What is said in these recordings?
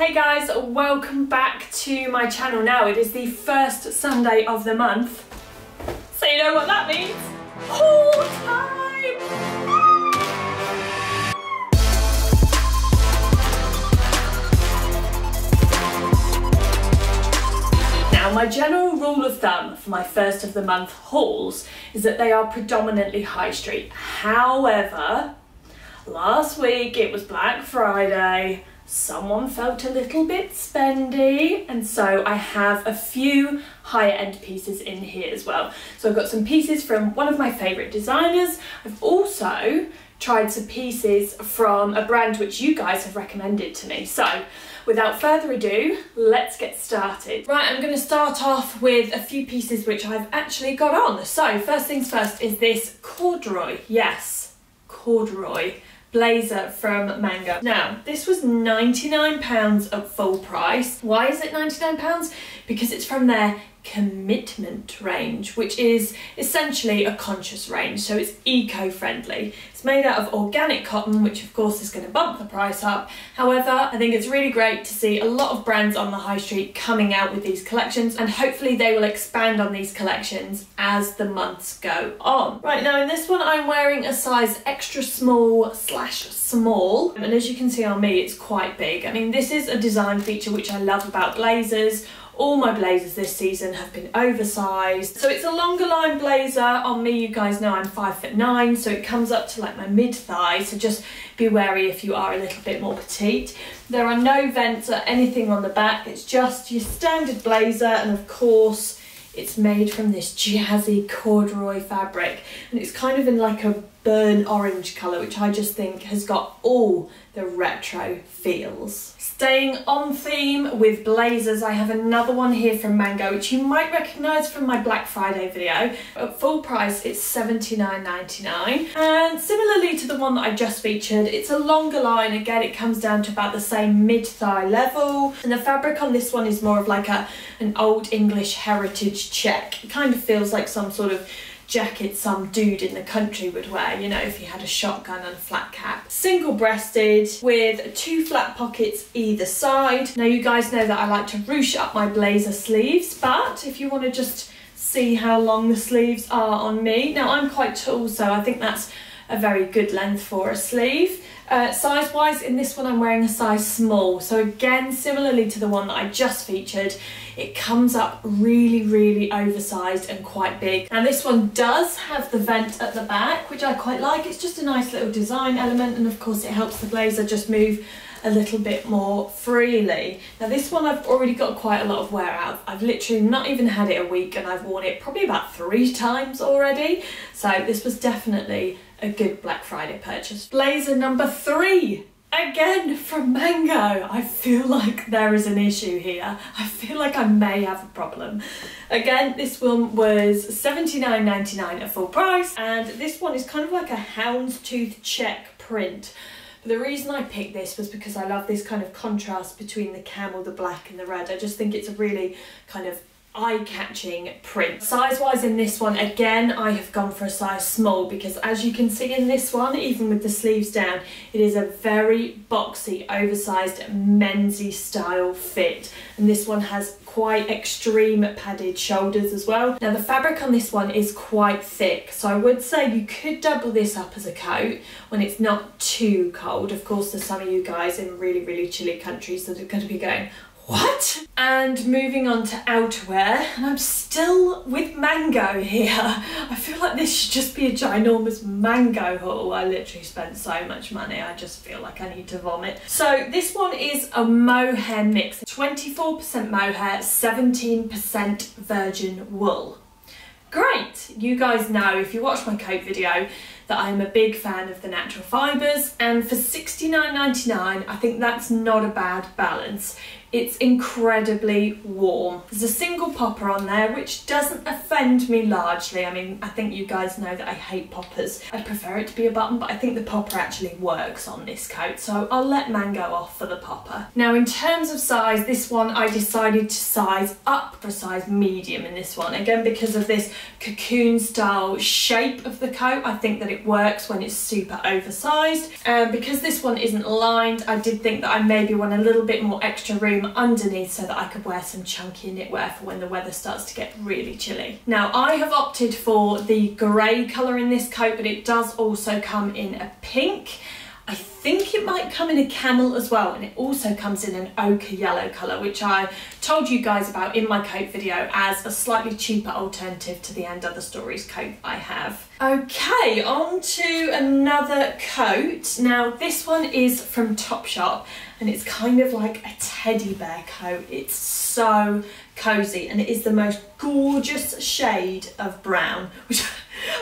Hey guys, welcome back to my channel. Now it is the first Sunday of the month, so you know what that means? Haul time! Now my general rule of thumb for my first of the month hauls is that they are predominantly high street. However, last week it was Black Friday. Someone felt a little bit spendy, and so I have a few higher end pieces in here as well. So I've got some pieces from one of my favourite designers. I've also tried some pieces from a brand which you guys have recommended to me. So without further ado, let's get started. Right, I'm going to start off with a few pieces which I've actually got on. So first things first is this corduroy, yes, corduroy blazer from Mango. Now, this was £99 at full price. Why is it £99? Because it's from their commitment range, which is essentially a conscious range, so it's eco-friendly. It's made out of organic cotton, which of course is going to bump the price up. However, I think it's really great to see a lot of brands on the high street coming out with these collections, and hopefully they will expand on these collections as the months go on. Right, now in this one I'm wearing a size extra small / small, and as you can see on me it's quite big. I mean, this is a design feature which I love about blazers. All my blazers this season have been oversized. So it's a longer line blazer. On me, you guys know I'm 5'9", so it comes up to like my mid-thigh, so just be wary if you are a little bit more petite. There are no vents or anything on the back, it's just your standard blazer, and of course it's made from this jazzy corduroy fabric, and it's kind of in like a burnt orange colour, which I just think has got all the retro feels. Staying on theme with blazers, I have another one here from Mango, which you might recognise from my Black Friday video. At full price, it's $79.99. And similarly to the one that I just featured, it's a longer line. Again, it comes down to about the same mid-thigh level. And the fabric on this one is more of like an old English heritage check. It kind of feels like some sort of jacket some dude in the country would wear, you know, if he had a shotgun and a flat cap. Single breasted with 2 flat pockets either side. Now you guys know that I like to ruche up my blazer sleeves, but if you want to just see how long the sleeves are on me, now I'm quite tall, so I think that's a very good length for a sleeve. Size wise, in this one I'm wearing a size small, so again similarly to the one that I just featured, it comes up really oversized and quite big. And this one does have the vent at the back, which I quite like. It's just a nice little design element, and of course it helps the blazer just move a little bit more freely. Now this one I've already got quite a lot of wear out. I've literally not even had it a week, and I've worn it probably about 3 times already, so this was definitely a good Black Friday purchase. Blazer number 3, again from Mango. I feel like there is an issue here. I feel like I may have a problem. Again, this one was $79.99 at full price, and this one is kind of like a houndstooth check print. But the reason I picked this was because I love this kind of contrast between the camel, the black and the red. I just think it's a really kind of eye-catching print. Size-wise in this one, again, I have gone for a size small, because as you can see in this one, even with the sleeves down, it is a very boxy, oversized, mensy style fit. And this one has quite extreme padded shoulders as well. Now the fabric on this one is quite thick, so I would say you could double this up as a coat when it's not too cold. Of course, there's some of you guys in really chilly countries that are going to be going, what? And moving on to outerwear, and I'm still with Mango here. I feel like this should just be a ginormous Mango haul. I literally spent so much money, I just feel like I need to vomit. So this one is a mohair mix, 24% mohair, 17% virgin wool. Great! You guys know, if you watch my coat video, that I'm a big fan of the natural fibres, and for $69.99 I think that's not a bad balance. It's incredibly warm. There's a single popper on there, which doesn't offend me largely. I mean, I think you guys know that I hate poppers. I'd prefer it to be a button, but I think the popper actually works on this coat, so I'll let Mango off for the popper. Now, in terms of size, this one I decided to size up for a size medium in this one. Again, because of this cocoon style shape of the coat, I think that it works when it's super oversized. And because this one isn't lined, I did think that I maybe want a little bit more extra room underneath so that I could wear some chunky knitwear for when the weather starts to get really chilly. Now, I have opted for the grey colour in this coat, but it does also come in a pink. I think it might come in a camel as well, and it also comes in an ochre yellow colour, which I told you guys about in my coat video as a slightly cheaper alternative to the And Other Stories coat I have. Okay, on to another coat. Now, this one is from Topshop, and it's kind of like a teddy bear coat. It's so cosy, and it is the most gorgeous shade of brown, which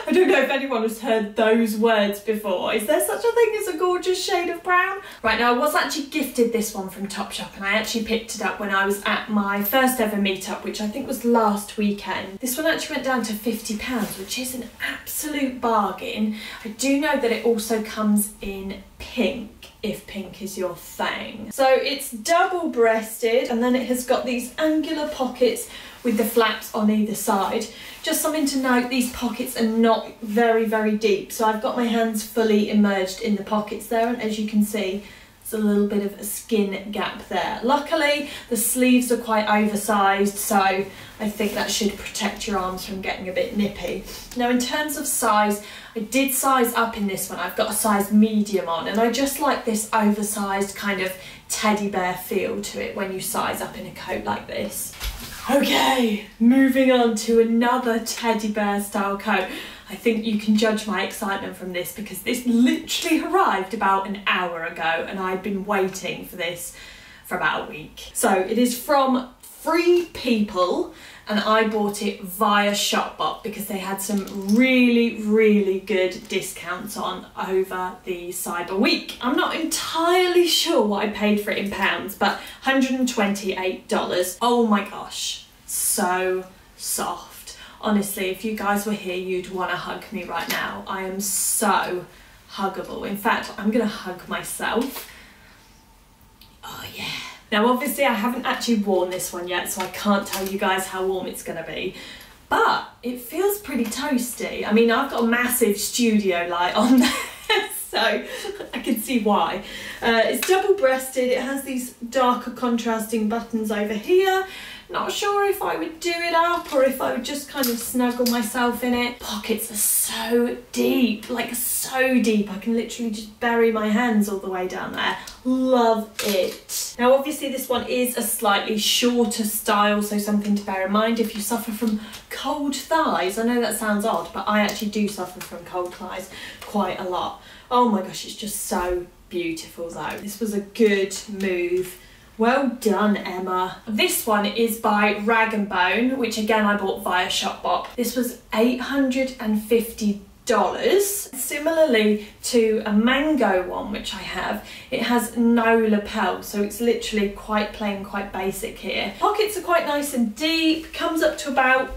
I don't know if anyone has heard those words before. Is there such a thing as a gorgeous shade of brown? Right, now I was actually gifted this one from Topshop, and I actually picked it up when I was at my first ever meetup, which I think was last weekend. This one actually went down to £50, which is an absolute bargain. I do know that it also comes in pink, if pink is your thing. So it's double-breasted, and then it has got these angular pockets with the flaps on either side. Just something to note, these pockets are not very, very deep. So I've got my hands fully immersed in the pockets there, and as you can see, there's a little bit of a skin gap there. Luckily, the sleeves are quite oversized, so I think that should protect your arms from getting a bit nippy. Now, in terms of size, I did size up in this one. I've got a size medium on, and I just like this oversized kind of teddy bear feel to it when you size up in a coat like this. Okay, moving on to another teddy bear style coat. I think you can judge my excitement from this because this literally arrived about an hour ago, and I'd been waiting for this for about a week. So it is from Free People, and I bought it via Shopbop because they had some really, really good discounts on over the Cyber Week. I'm not entirely sure what I paid for it in pounds, but $128. Oh my gosh, so soft. Honestly, if you guys were here, you'd want to hug me right now. I am so huggable. In fact, I'm gonna hug myself. Oh yeah. Now, obviously, I haven't actually worn this one yet, so I can't tell you guys how warm it's going to be, but it feels pretty toasty. I mean, I've got a massive studio light on there, so I can see why. It's double-breasted. It has these darker contrasting buttons over here. Not sure if I would do it up or if I would just kind of snuggle myself in it. Pockets are so deep, like so deep. I can literally just bury my hands all the way down there. Love it. Now, obviously this one is a slightly shorter style, so something to bear in mind if you suffer from cold thighs. I know that sounds odd, but I actually do suffer from cold thighs quite a lot. Oh my gosh, it's just so beautiful though. This was a good move. Well done, Emma. This one is by Rag & Bone, which again I bought via Shopbop. This was $850. Similarly to a Mango one, which I have, it has no lapel, so it's literally quite plain, quite basic here. Pockets are quite nice and deep, comes up to about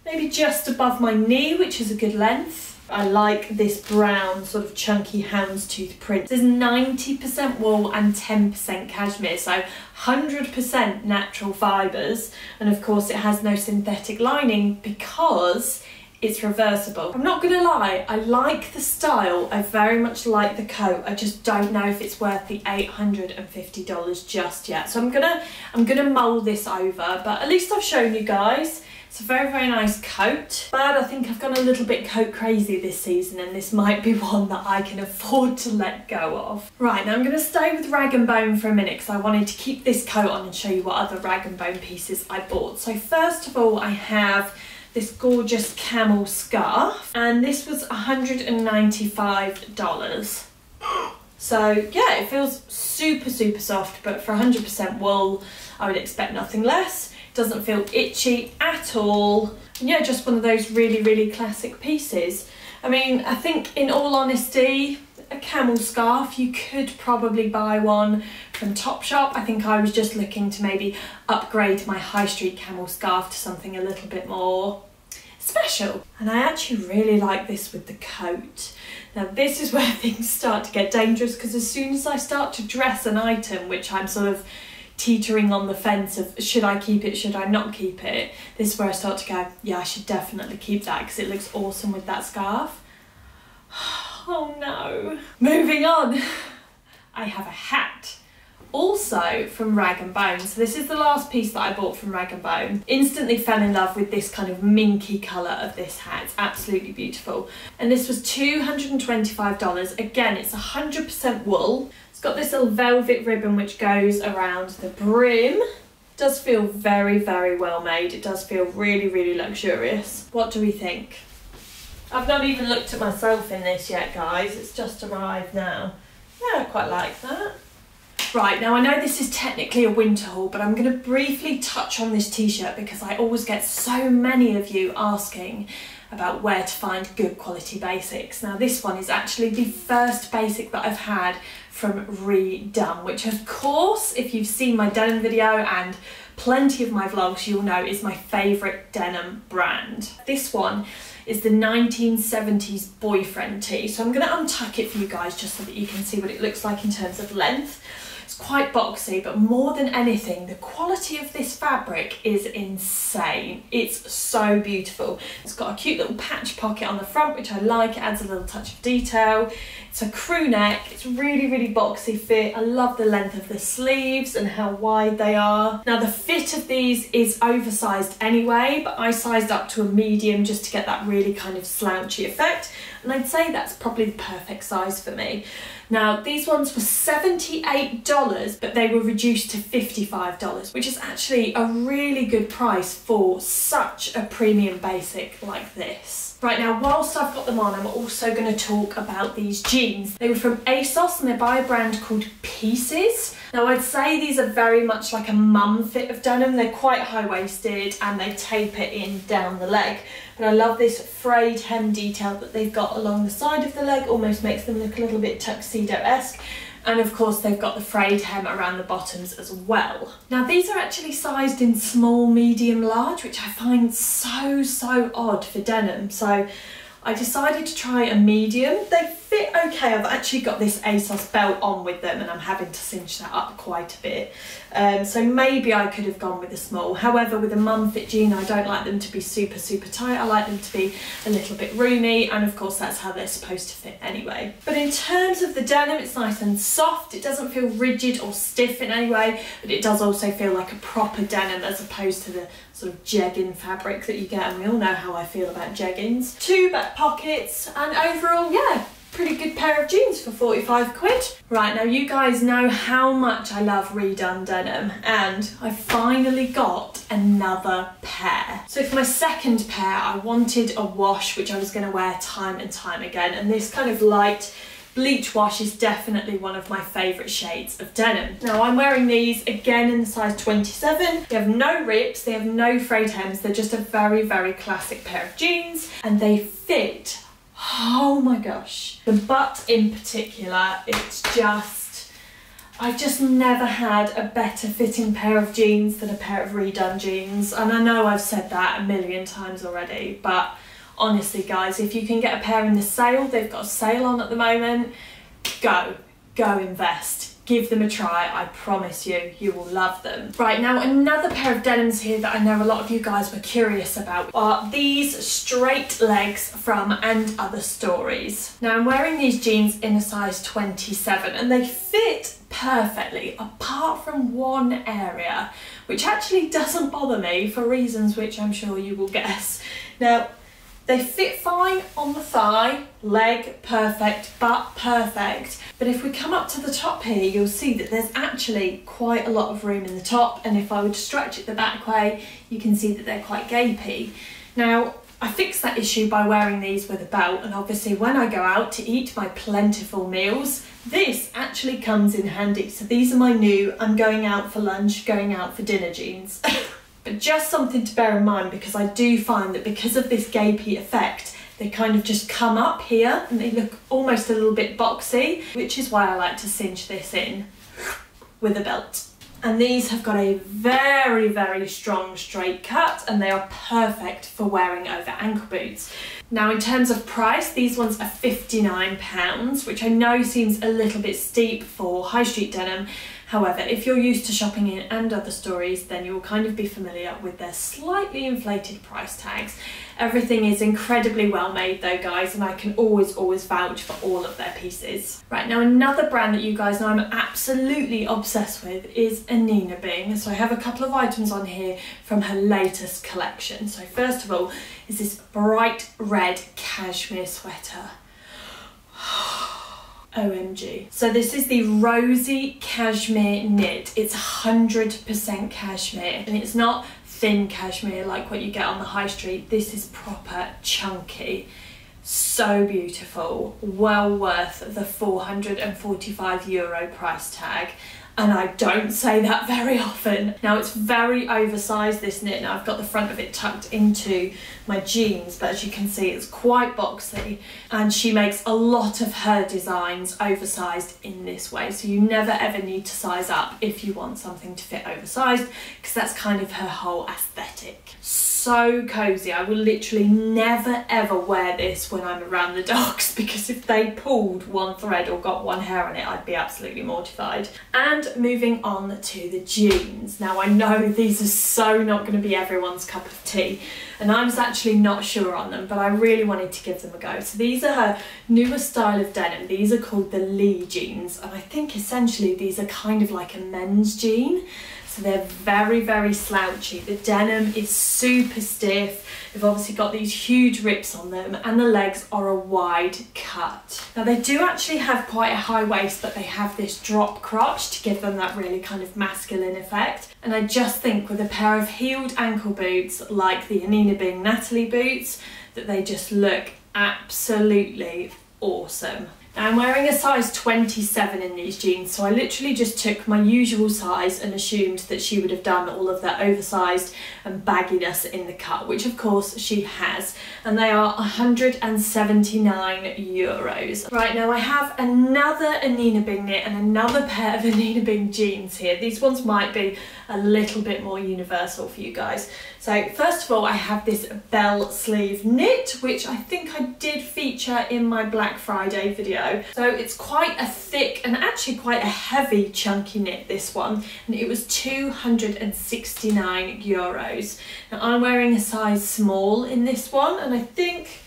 maybe just above my knee, which is a good length. I like this brown sort of chunky houndstooth print. There's 90% wool and 10% cashmere, so 100% natural fibres, and of course it has no synthetic lining because it's reversible. I'm not gonna lie, I like the style, I very much like the coat, I just don't know if it's worth the $850 just yet. So I'm gonna mull this over, but at least I've shown you guys. It's a very, very nice coat, but I think I've gone a little bit coat crazy this season, and this might be one that I can afford to let go of. Right, now I'm going to stay with Rag & Bone for a minute because I wanted to keep this coat on and show you what other Rag & Bone pieces I bought. So first of all, I have this gorgeous camel scarf, and this was $195. So yeah, it feels super, super soft, but for 100% wool, I would expect nothing less. Doesn't feel itchy at all. And yeah, just one of those really, really classic pieces. I mean, I think in all honesty, a camel scarf, you could probably buy one from Topshop. I think I was just looking to maybe upgrade my high street camel scarf to something a little bit more special. And I actually really like this with the coat. Now this is where things start to get dangerous, because as soon as I start to dress an item which I'm sort of teetering on the fence of should I keep it, should I not keep it, this is where I start to go, yeah, I should definitely keep that because it looks awesome with that scarf. Oh no. Moving on, I have a hat. Also from Rag & Bone. So this is the last piece that I bought from Rag & Bone. Instantly fell in love with this kind of minky colour of this hat. It's absolutely beautiful. And this was $225. Again, it's 100% wool. It's got this little velvet ribbon which goes around the brim. It does feel very, very well made. It does feel really, really luxurious. What do we think? I've not even looked at myself in this yet, guys. It's just arrived now. Yeah, I quite like that. Right, now I know this is technically a winter haul, but I'm going to briefly touch on this t-shirt because I always get so many of you asking about where to find good quality basics. Now this one is actually the first basic that I've had from Redone, which of course, if you've seen my denim video and plenty of my vlogs, you'll know is my favourite denim brand. This one is the 1970s boyfriend tee. So I'm going to untuck it for you guys just so that you can see what it looks like in terms of length. It's quite boxy, but more than anything, the quality of this fabric is insane. It's so beautiful. It's got a cute little patch pocket on the front, which I like. It adds a little touch of detail. It's a crew neck. It's really, really boxy fit. I love the length of the sleeves and how wide they are. Now the fit of these is oversized anyway, but I sized up to a medium just to get that really kind of slouchy effect. And I'd say that's probably the perfect size for me. Now these ones were $78, but they were reduced to $55, which is actually a really good price for such a premium basic like this. Right, now whilst I've got them on, I'm also going to talk about these jeans. They were from ASOS and they're by a brand called Pieces. Now I'd say these are very much like a mum fit of denim. They're quite high-waisted and they taper in down the leg. But I love this frayed hem detail that they've got along the side of the leg, almost makes them look a little bit tuxedo-esque. And of course they've got the frayed hem around the bottoms as well. Now these are actually sized in small, medium, large, which I find so odd for denim. So I decided to try a medium. They fit okay. I've actually got this ASOS belt on with them and I'm having to cinch that up quite a bit. So maybe I could have gone with a small. However, with a mum fit jean, I don't like them to be super tight. I like them to be a little bit roomy, and of course that's how they're supposed to fit anyway. But in terms of the denim, it's nice and soft. It doesn't feel rigid or stiff in any way, but it does also feel like a proper denim as opposed to the sort of jegging fabric that you get, and we all know how I feel about jeggings. 2 back pockets, and overall, yeah, pretty good pair of jeans for 45 quid. Right, now you guys know how much I love Redone denim, and I finally got another pair. So for my second pair, I wanted a wash which I was going to wear time and time again, and this kind of light bleach wash is definitely one of my favourite shades of denim. Now I'm wearing these again in the size 27. They have no rips, they have no frayed hems, they're just a very classic pair of jeans, and they fit. Oh my gosh. The butt in particular, it's just, I've just never had a better fitting pair of jeans than a pair of Redone jeans. And I know I've said that a million times already, but honestly guys, if you can get a pair in the sale, they've got a sale on at the moment, go invest. Give them a try, I promise you, you will love them. Right, now another pair of denims here that I know a lot of you guys were curious about are these straight legs from And Other Stories. Now I'm wearing these jeans in a size 27 and they fit perfectly apart from one area, which actually doesn't bother me for reasons which I'm sure you will guess. Now, they fit fine on the thigh, leg perfect, butt perfect. But if we come up to the top here, you'll see that there's actually quite a lot of room in the top. And if I were to stretch it the back way, you can see that they're quite gapey. Now, I fixed that issue by wearing these with a belt. And obviously when I go out to eat my plentiful meals, this actually comes in handy. So these are my new, I'm going out for lunch, going out for dinner jeans. But just something to bear in mind, because I do find that because of this gapey effect, they kind of just come up here and they look almost a little bit boxy, which is why I like to cinch this in. with a belt. And these have got a very, very strong straight cut, and they are perfect for wearing over ankle boots. Now in terms of price, these ones are £59, which I know seems a little bit steep for high street denim. However, if you're used to shopping in & Other Stories, then you will kind of be familiar with their slightly inflated price tags. Everything is incredibly well made though, guys, and I can always vouch for all of their pieces. Right, now another brand that you guys know I'm absolutely obsessed with is ANINE. So I have a couple of items on here from her latest collection. So first of all is this bright red cashmere sweater. OMG. So this is the rosy cashmere knit. It's 100% cashmere, and it's not thin cashmere like what you get on the high street. This is proper chunky. So beautiful. Well worth the €445 price tag. And I don't say that very often. Now it's very oversized, this knit. Now I've got the front of it tucked into my jeans, but as you can see it's quite boxy, and she makes a lot of her designs oversized in this way, so you never ever need to size up if you want something to fit oversized, because that's kind of her whole aesthetic. So cozy. I will literally never ever wear this when I'm around the dogs, because if they pulled one thread or got one hair on it, I'd be absolutely mortified. And moving on to the jeans. Now I know these are so not going to be everyone's cup of tea, and I was actually not sure on them, but I really wanted to give them a go. So these are her newer style of denim. These are called the Lee jeans, and I think essentially these are kind of like a men's jean. So they're very, very slouchy. The denim is super stiff. They've obviously got these huge rips on them, and the legs are a wide cut. Now they do actually have quite a high waist, but they have this drop crotch to give them that really kind of masculine effect. And I just think with a pair of heeled ankle boots like the ANINE Natalie boots, that they just look absolutely awesome. Now I'm wearing a size 27 in these jeans, so I literally just took my usual size and assumed that she would have done all of that oversized and bagginess in the cut, which of course she has, and they are €179. Right, now I have another ANINE knit and another pair of ANINE jeans here. These ones might be a little bit more universal for you guys. So first of all, I have this bell sleeve knit, which I think I did feature in my Black Friday video. So it's quite a thick and actually quite a heavy chunky knit, this one, and it was €269. Now I'm wearing a size small in this one, and I think,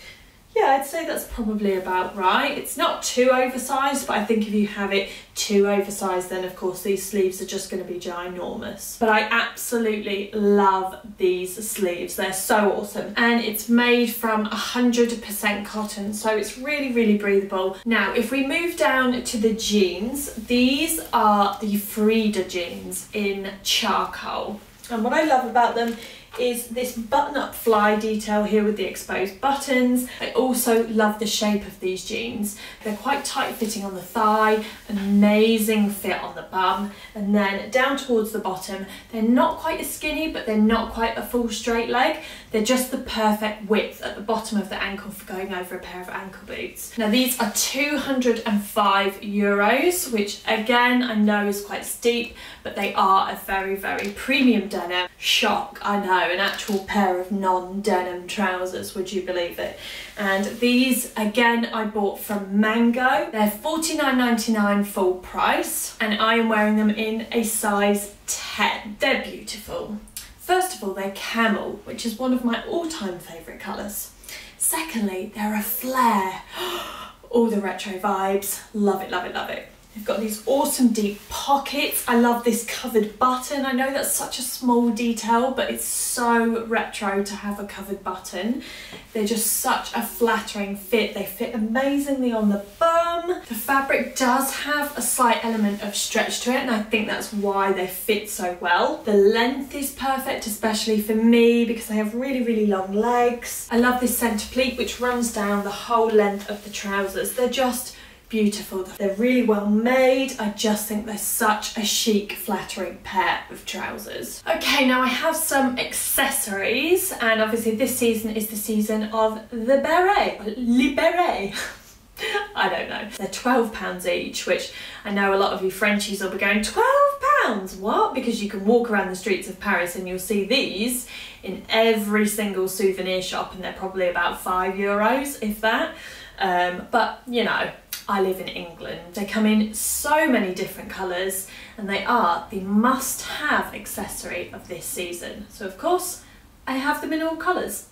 yeah, I'd say that's probably about right. It's not too oversized, but I think if you have it too oversized, then of course these sleeves are just going to be ginormous. But I absolutely love these sleeves. They're so awesome. And it's made from 100% cotton, so it's really, really breathable. Now, if we move down to the jeans, these are the Frida jeans in charcoal. And what I love about them is this button-up fly detail here with the exposed buttons. I also love the shape of these jeans. They're quite tight fitting on the thigh, amazing fit on the bum, and then down towards the bottom, they're not quite as skinny, but they're not quite a full straight leg. They're just the perfect width at the bottom of the ankle for going over a pair of ankle boots. Now these are €205, which again I know is quite steep, but they are a very, very premium denim. Shock, I know, an actual pair of non-denim trousers, would you believe it? And these again I bought from Mango. They're $49.99 full price, and I am wearing them in a size 10. They're beautiful. First of all, they're camel, which is one of my all-time favourite colours. Secondly, they're a flare. All the retro vibes. Love it, love it, love it. They've got these awesome deep pockets. I love this covered button. I know that's such a small detail, but it's so retro to have a covered button. They're just such a flattering fit. They fit amazingly on the bum. The fabric does have a slight element of stretch to it, and I think that's why they fit so well. The length is perfect, especially for me, because I have really, really long legs. I love this centre pleat, which runs down the whole length of the trousers. They're just beautiful. They're really well made. I just think they're such a chic, flattering pair of trousers. Okay, now I have some accessories, and obviously this season is the season of the beret, le beret. I don't know. They're £12 each, which I know a lot of you Frenchies will be going, £12? £5. What? Because you can walk around the streets of Paris and you'll see these in every single souvenir shop, and they're probably about €5, if that. But you know, I live in England. They come in so many different colours, and they are the must-have accessory of this season. So of course, I have them in all colours.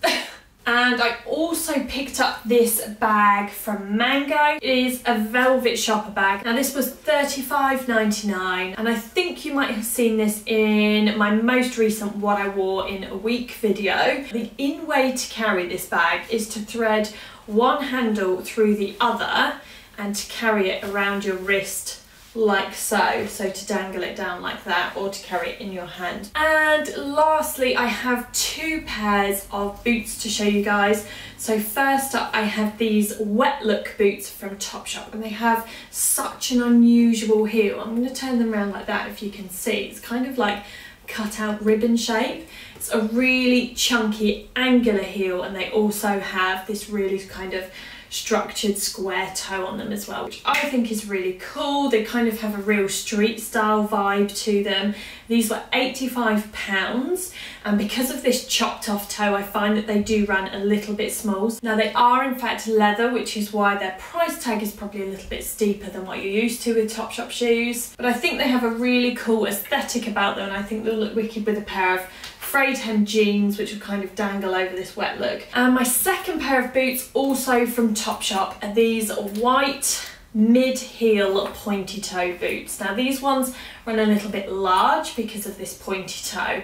And I also picked up this bag from Mango. It is a velvet shopper bag. Now this was $35.99, and I think you might have seen this in my most recent What I Wore in a Week video. The in way to carry this bag is to thread one handle through the other and to carry it around your wrist like so. So to dangle it down like that, or to carry it in your hand. And lastly, I have 2 pairs of boots to show you guys. So first up, I have these wet look boots from Topshop, and they have such an unusual heel. I'm going to turn them around like that if you can see. It's kind of like cut out ribbon shape. It's a really chunky angular heel, and they also have this really kind of structured square toe on them as well, which I think is really cool. They kind of have a real street style vibe to them. These were £85, and because of this chopped off toe, I find that they do run a little bit small. Now they are in fact leather, which is why their price tag is probably a little bit steeper than what you're used to with Topshop shoes, but I think they have a really cool aesthetic about them, and I think they'll look wicked with a pair of frayed hem jeans, which will kind of dangle over this wet look. And my second pair of boots, also from Topshop, are these white mid-heel pointy toe boots. Now these ones run a little bit large because of this pointy toe.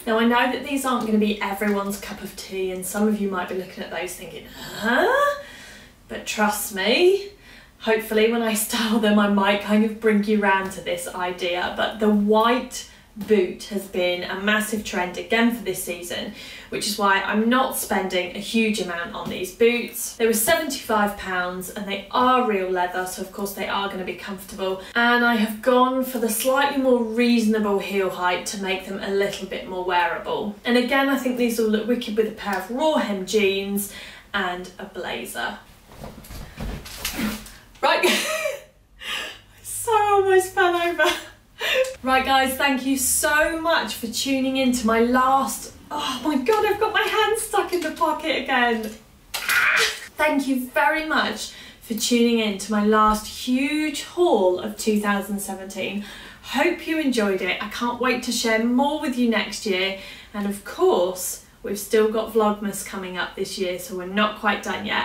Now I know that these aren't going to be everyone's cup of tea, and some of you might be looking at those thinking, huh? But trust me, hopefully when I style them I might kind of bring you round to this idea. But the white boot has been a massive trend again for this season, which is why I'm not spending a huge amount on these boots. They were £75 and they are real leather, so of course they are going to be comfortable, and I have gone for the slightly more reasonable heel height to make them a little bit more wearable. And again, I think these will look wicked with a pair of raw hem jeans and a blazer. Right, I so almost fell over. Right guys, thank you so much for tuning in to my last, oh my god, I've got my hand stuck in the pocket again. Thank you very much for tuning in to my last huge haul of 2017. Hope you enjoyed it. I can't wait to share more with you next year, and of course we've still got Vlogmas coming up this year, so we're not quite done yet.